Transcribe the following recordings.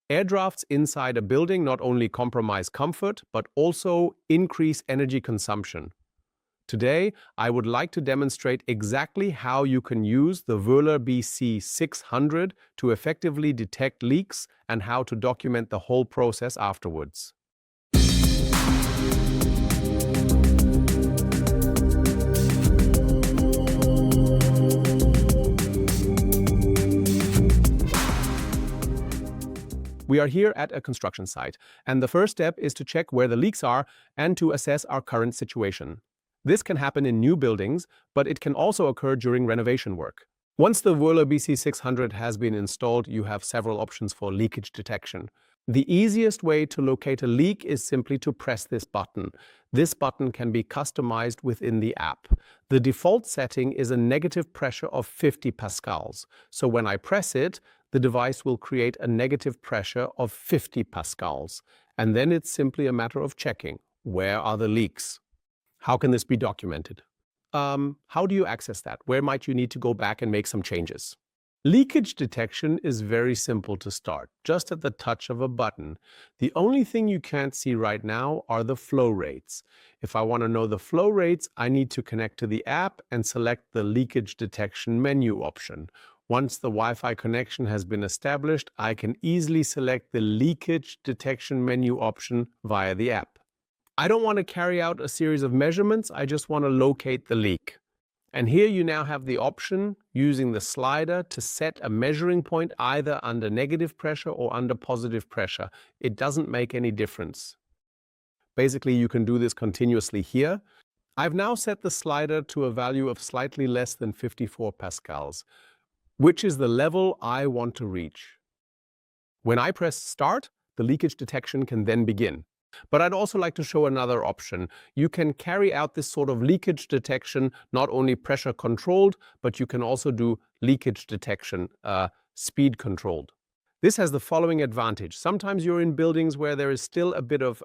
Air drafts inside a building not only compromise comfort, but also increase energy consumption. Today, I would like to demonstrate exactly how you can use the Wöhler BC 600 to effectively detect leaks and how to document the whole process afterwards. We are here at a construction site, and the first step is to check where the leaks are and to assess our current situation. This can happen in new buildings, but it can also occur during renovation work. Once the Wöhler BC 600 has been installed, you have several options for leakage detection. The easiest way to locate a leak is simply to press this button. This button can be customized within the app. The default setting is a negative pressure of 50 pascals. So when I press it, the device will create a negative pressure of 50 pascals. And then it's simply a matter of checking. Where are the leaks? How can this be documented? How do you access that? Where might you need to go back and make some changes? Leakage detection is very simple to start, just at the touch of a button. The only thing you can't see right now are the flow rates. If I want to know the flow rates, I need to connect to the app and select the leakage detection menu option. Once the Wi-Fi connection has been established, I can easily select the leakage detection menu option via the app. I don't want to carry out a series of measurements, I just want to locate the leak. And here you now have the option, using the slider, to set a measuring point either under negative pressure or under positive pressure. It doesn't make any difference. Basically, you can do this continuously here. I've now set the slider to a value of slightly less than 54 pascals, which is the level I want to reach. When I press start, the leakage detection can then begin. But I'd also like to show another option. You can carry out this sort of leakage detection not only pressure controlled, but you can also do leakage detection speed controlled. This has the following advantage. Sometimes you're in buildings where there is still a bit of,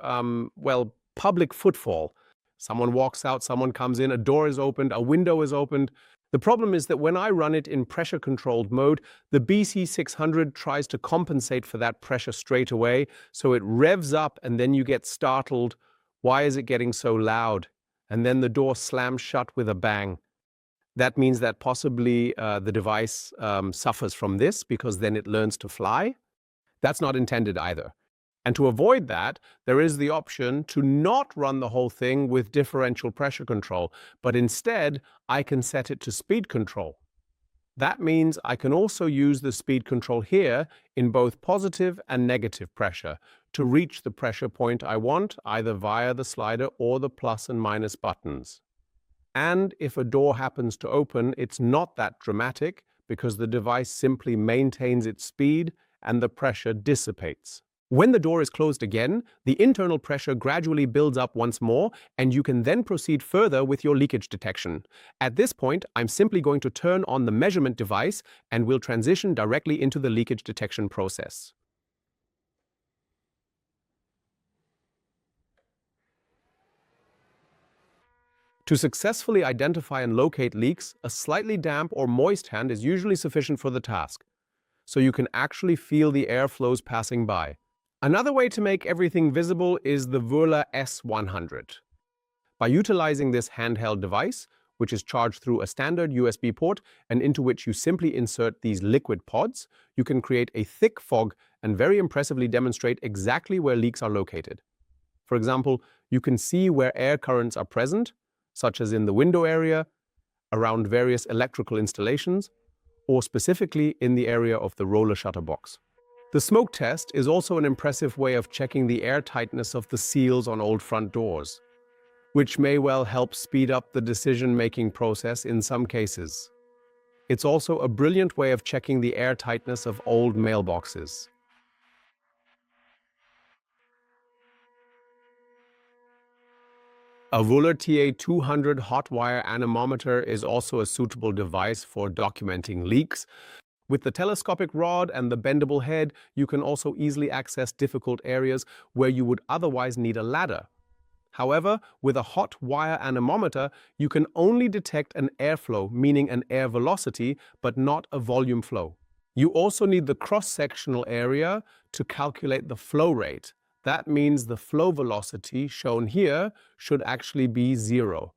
public footfall. Someone walks out, someone comes in, a door is opened, a window is opened. The problem is that when I run it in pressure-controlled mode, the BC 600 tries to compensate for that pressure straight away, so it revs up and then you get startled. Why is it getting so loud? And then the door slams shut with a bang. That means that possibly the device suffers from this because then it learns to fly. That's not intended either. And to avoid that, there is the option to not run the whole thing with differential pressure control, but instead, I can set it to speed control. That means I can also use the speed control here in both positive and negative pressure to reach the pressure point I want, either via the slider or the plus and minus buttons. And if a door happens to open, it's not that dramatic because the device simply maintains its speed and the pressure dissipates. When the door is closed again, the internal pressure gradually builds up once more, and you can then proceed further with your leakage detection. At this point, I'm simply going to turn on the measurement device and we'll transition directly into the leakage detection process. To successfully identify and locate leaks, a slightly damp or moist hand is usually sufficient for the task, so you can actually feel the airflows passing by. Another way to make everything visible is the Wöhler S100. By utilizing this handheld device, which is charged through a standard USB port and into which you simply insert these liquid pods, you can create a thick fog and very impressively demonstrate exactly where leaks are located. For example, you can see where air currents are present, such as in the window area, around various electrical installations, or specifically in the area of the roller shutter box. The smoke test is also an impressive way of checking the airtightness of the seals on old front doors, which may well help speed up the decision-making process in some cases. It's also a brilliant way of checking the airtightness of old mailboxes. A Wöhler TA 200 Hot Wire Anemometer is also a suitable device for documenting leaks. With the telescopic rod and the bendable head, you can also easily access difficult areas where you would otherwise need a ladder. However, with a hot wire anemometer, you can only detect an airflow, meaning an air velocity, but not a volume flow. You also need the cross-sectional area to calculate the flow rate. That means the flow velocity shown here should actually be 0.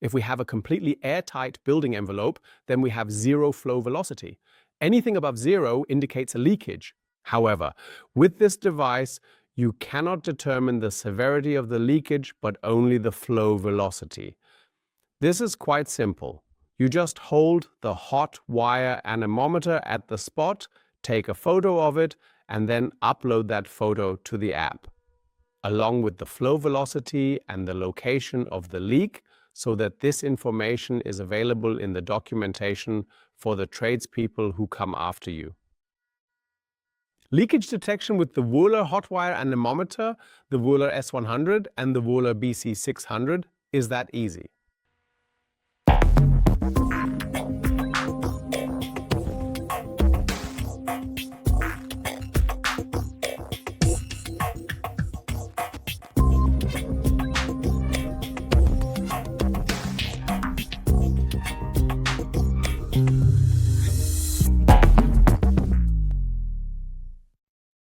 If we have a completely airtight building envelope, then we have 0 flow velocity. Anything above 0 indicates a leakage. However, with this device, you cannot determine the severity of the leakage, but only the flow velocity. This is quite simple. You just hold the hot wire anemometer at the spot, take a photo of it, and then upload that photo to the app, along with the flow velocity and the location of the leak, so that this information is available in the documentation for the tradespeople who come after you. Leakage detection with the Wöhler Hot Wire Anemometer, the Wöhler S100 and the Wöhler BC 600 is that easy.